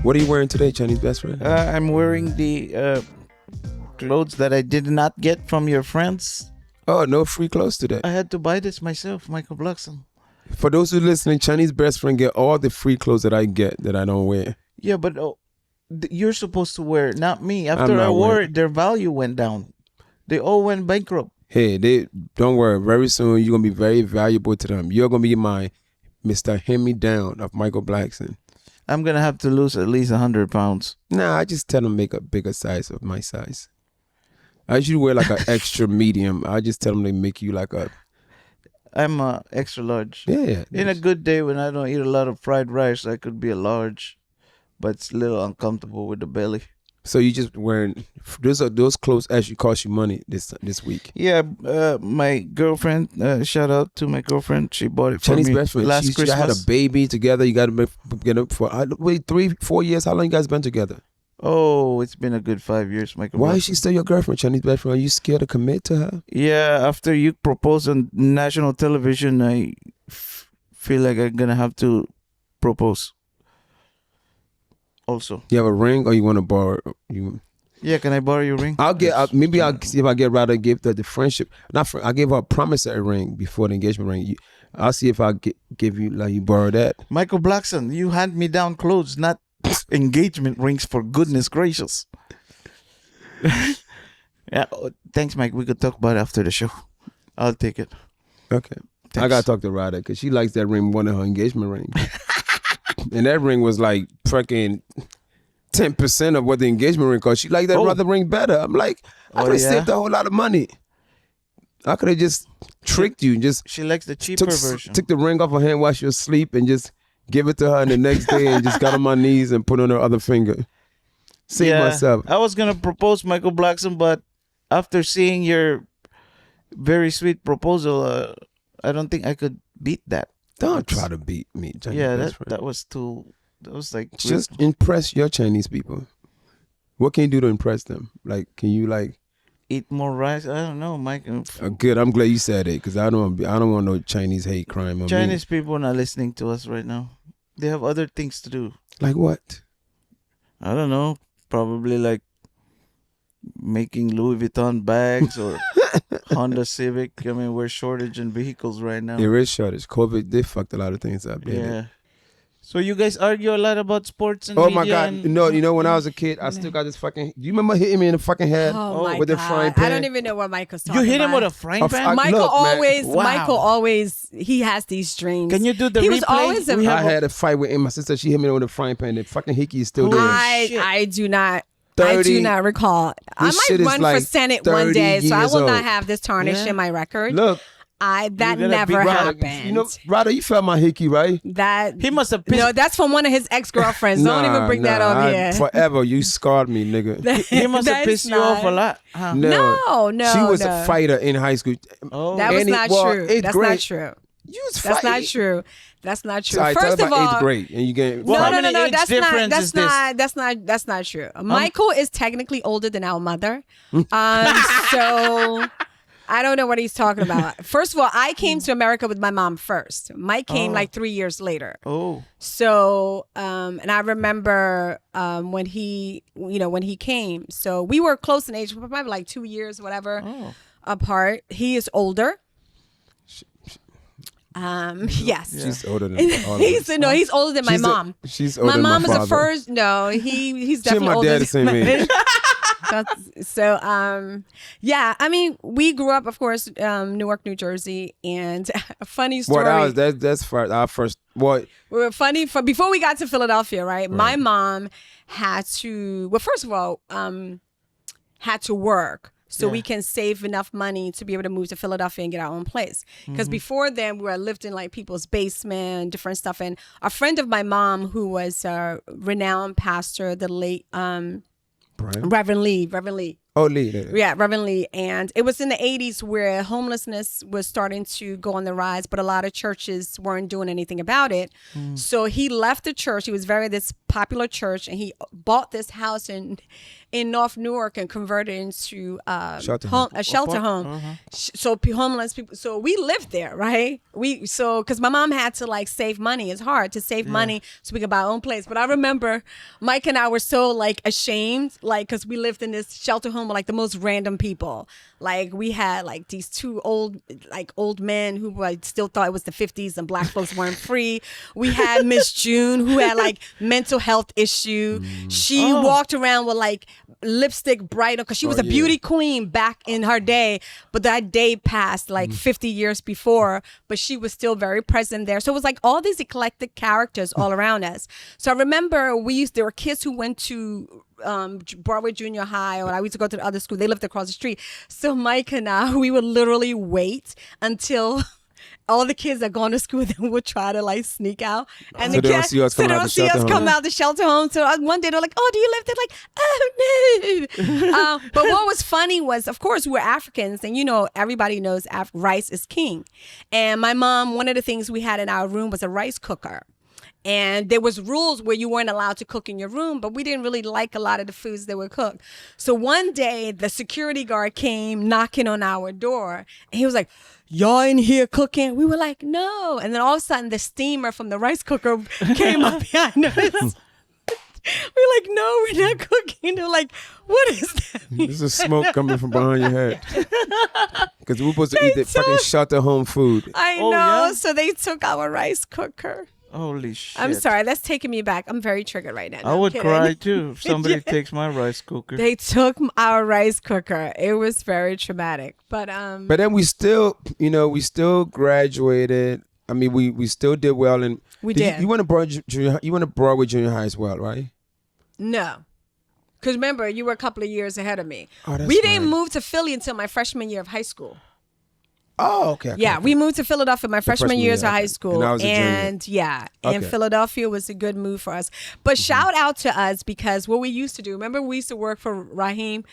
What are you wearing today, Chinese best friend? I'm wearing the clothes that I did not get from your friends. Oh, no free clothes today. I had to buy this myself, MichaelBlackson. For those who are listening, Chinese best friend get all the free clothes that I get that I don't wear. Yeah, but you're supposed to wear it, not me. After I wore it, their value went down. They all went bankrupt. Hey, don't worry. Very soon, you're going to be very valuable to them. You're going to be my Mr. Hand-Me-Down of MichaelBlackson. I'm going to have to lose at least 100 pounds. Nah, I just tell them make a bigger size of my size. I usually wear like an extra medium. I just tell them they make you like a... I'm extra large. Yeah. In a good day when I don't eat a lot of fried rice, I could be a large, but it's a little uncomfortable with the belly. So you just wearing those clothes actually cost you money this week? Yeah, my girlfriend. Shout out to my girlfriend. She bought it for Chinese me best friend. last Christmas. She had a baby together. You got to get up for 3-4 years. How long you guys been together? Oh, it's been a good 5 years, Michael. Why is she still your girlfriend, Chinese best friend? Are you scared to commit to her? Yeah, after you propose on national television, I feel like I'm gonna have to propose. Also, you have a ring, or you want to borrow? You? Yeah, can I borrow your ring? I'll see if I get rather give the friendship. I gave her a promissory ring before the engagement ring. I'll see if I give you you borrow that. MichaelBlackson, you hand me down clothes, not engagement rings, for goodness gracious. Yeah, thanks, Mike. We could talk about it after the show. I'll take it. Okay. Thanks. I gotta talk to Rada because she likes that ring, one of her engagement rings. And that ring was like fucking 10% of what the engagement ring cost. She liked that other ring better. I'm like, I could have saved a whole lot of money. I could have just tricked you. She likes the cheaper version. Took the ring off her hand while she was asleep and just give it to her, and the next day and just got on my knees and put on her other finger. Save myself. I was gonna propose, MichaelBlackson, but after seeing your very sweet proposal, I don't think I could beat that. Don't try to beat me, Chinese. Yeah, that was too. That was like just impress your Chinese people. What can you do to impress them? Like, can you eat more rice? I don't know, Mike. Good. I'm glad you said it because I don't want no Chinese hate crime on Chinese me. people are not listening to us right now. They have other things to do. Like what? I don't know. Probably like making Louis Vuitton bags or Honda Civic. I mean, we're shortage in vehicles right now. There is shortage. COVID, they fucked a lot of things up. Yeah. So you guys argue a lot about sports and media. Oh my God! No, when I was a kid, I still got this fucking. Do you remember hitting me in the fucking head with the frying pan? I don't even know what Michael's talking about. You hit him with a frying pan? Michael always, he has these dreams. Can you do the replay? Was always I had a fight with my sister. She hit me with a frying pan. The fucking hickey is still there. I do not. I do not recall. I might run for Senate one day, so I will not have this tarnished in my record. Look. That never happened. You know, Rada, you felt my hickey, right? That he must have pissed. No, that's from one of his ex-girlfriends. Don't even bring that up here. Forever, you scarred me, nigga. He must have pissed you off a lot. Huh? No. She was a fighter in high school. Oh. That was not true. That's not true. That's not true. That's not true. Sorry, First of all, 8th grade and you get no. That's not true. Michael is technically older than our mother. So I don't know what he's talking about. First of all, I came to America with my mom first. Mike came like 3 years later. Oh. So, and I remember when he came. So we were close in age, probably like 2 years, whatever, apart. He is older. Yes. She's older than all of us. He's older than my mom. She's older than my father. My mom is the first. No, he's definitely older. She and my dad the same age. Yeah, I mean, we grew up, of course, Newark, New Jersey, and a funny story. That's our first. What? Funny before we got to Philadelphia, right? My mom had to. Well, first of all, had to work. So we can save enough money to be able to move to Philadelphia and get our own place. Because before then, we lived in like people's basement, different stuff. And a friend of my mom, who was a renowned pastor, the late Reverend Lee. Oh, Lee. Yeah, Reverend Lee. And it was in the 80s where homelessness was starting to go on the rise, but a lot of churches weren't doing anything about it. So he left the church. He was this popular church, and he bought this house in North Newark and converted it into a shelter home. So homeless people. So we lived there, right? Because my mom had to like save money. It's hard to save money so we could buy our own place. But I remember Mike and I were so like ashamed, like because we lived in this shelter home with like the most random people. Like we had like these two old men who like still thought it was the 50s and black folks weren't free. We had Miss June who had like mental health issue. She walked around with like lipstick bright because she was a beauty queen back in her day, but that day passed like 50 years before, but she was still very present there. So it was like all these eclectic characters all around us. So I remember there were kids who went to Broadway Junior High, or I used to go to the other school. They lived across the street. So Mike and I, we would literally wait until all the kids that gone to school then would try to like sneak out, and so the kids come out the shelter home. So one day they're like, "Oh, do you live there?" Like, "Oh no!" But what was funny was, of course, we're Africans, and everybody knows rice is king. And my mom, one of the things we had in our room was a rice cooker. And there was rules where you weren't allowed to cook in your room, but we didn't really like a lot of the foods that were cooked. So one day the security guard came knocking on our door, and he was like, "Y'all in here cooking?" We were like, "No." And then all of a sudden the steamer from the rice cooker came up behind us. We're like, "No, we're not cooking." They're like, "What is that?" There's a smoke coming from behind your head. Because we're supposed to eat the fucking shelter home food. I know. Yeah? So they took our rice cooker. Holy shit. I'm sorry. That's taking me back. I'm very triggered right now. I would cry too if somebody takes my rice cooker. They took our rice cooker. It was very traumatic. But then we still graduated. I mean, we still did well. And we did. You went to Broadway Junior High as well, right? No. Because remember, you were a couple of years ahead of me. Oh, that's we didn't move to Philly until my freshman year of high school. Oh, okay. Yeah, we moved to Philadelphia my freshman years of high school. And I was a junior. And Philadelphia was a good move for us. But shout out to us, because what we used to do, remember we used to work for Raheem?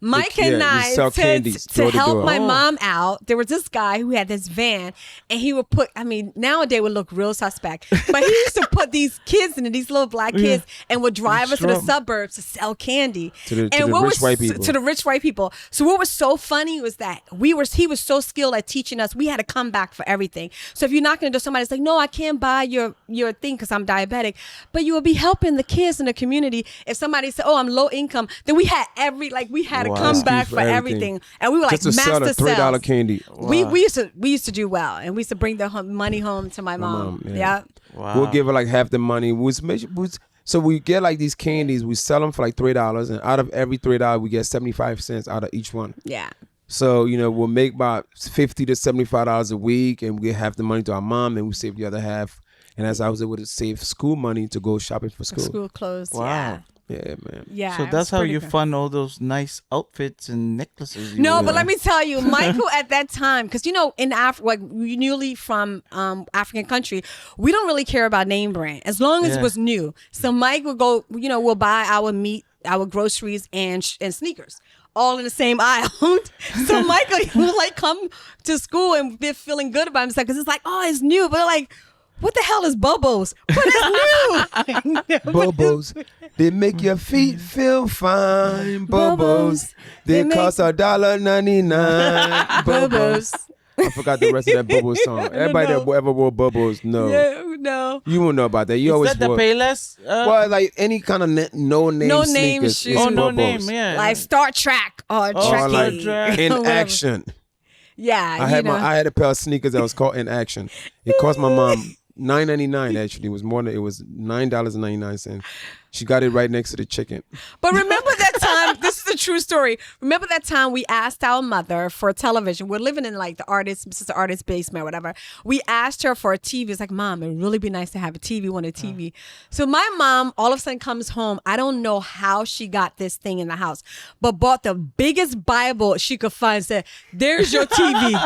Mike and I, to help my mom out, there was this guy who had this van, and he would put, nowadays would look real suspect, but he used to put these kids in, these little black kids, and would drive us to the suburbs to sell candy. To the rich white people. So what was so funny was that he was so skilled at teaching us, we had to come back for everything. So if you're not going to do, somebody's like, "No, I can't buy your thing because I'm diabetic," but you will be helping the kids in the community. If somebody said, "Oh, I'm low income," then we had to come back for everything, and we were like just master sell a $3 candy. Wow. We used to do well, and we used to bring the money home to my mom. Yeah. Wow. We'll give her like half the money. So we get like these candies. We sell them for like $3, and out of every $3, we get 75 cents out of each one. Yeah. So we'll make about $50 to $75 a week, and we get half the money to our mom, and we save the other half. And as I was able to save school money to go shopping for school. School clothes. Wow. Yeah. Yeah, man. Yeah. So that's how you fund all those nice outfits and necklaces. But let me tell you, Michael at that time, because in Africa, like newly from African country, we don't really care about name brand as long as it was new. So Mike would go, we'll buy our meat, our groceries, and sneakers, all in the same aisle. So Michael would like come to school and be feeling good about himself because it's like, "Oh, it's new," but like, what the hell is Bobos? But it's new. Bobos. They make your feet feel fine. Bobos. They cost $1.99. Bobos. I forgot the rest of that Bubbles song. Everybody that ever wore Bubbles, no. Yeah, no. You won't know about that. You Is always that the wore, Payless? well, like any kind of no-name sneakers. shoes. Oh, no Bubbles. name, yeah. Like Star Trek or Trekkie. Like Trek. In Action. Yeah, I had a pair of sneakers that was called In Action. It cost my mom $9.99. Actually, it was $9.99. She got it right next to the chicken. But remember that time, this is a true story. Remember that time we asked our mother for a television. We're living in like the artist's basement or whatever. We asked her for a TV. It's like, "Mom, it would really be nice to have a TV, want a TV." So my mom all of a sudden comes home. I don't know how she got this thing in the house, but bought the biggest Bible she could find and said, "There's your TV.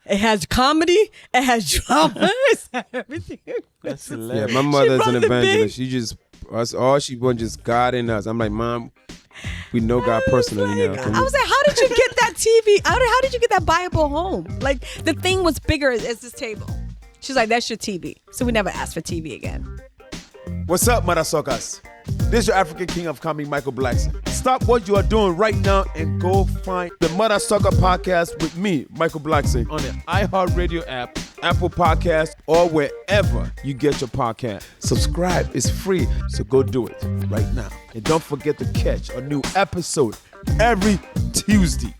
It has comedy. It has drama. It has everything." That's hilarious. Yeah, my mother's an evangelist. All she wants just God in us. I'm like, "Mom, We know God personally now. I was like, how did you get that TV? How did you get that Bible home? Like, the thing was bigger as this table. She's like, that's your TV. So we never asked for TV again. What's up, Modasuckas? This is your African King of Comedy, Michael Blackson. Stop what you are doing right now and go find the Modasucka podcast with me, Michael Blackson, on the iHeartRadio app, Apple Podcast, or wherever you get your podcast. Subscribe. It's free, so go do it right now. And don't forget to catch a new episode every Tuesday.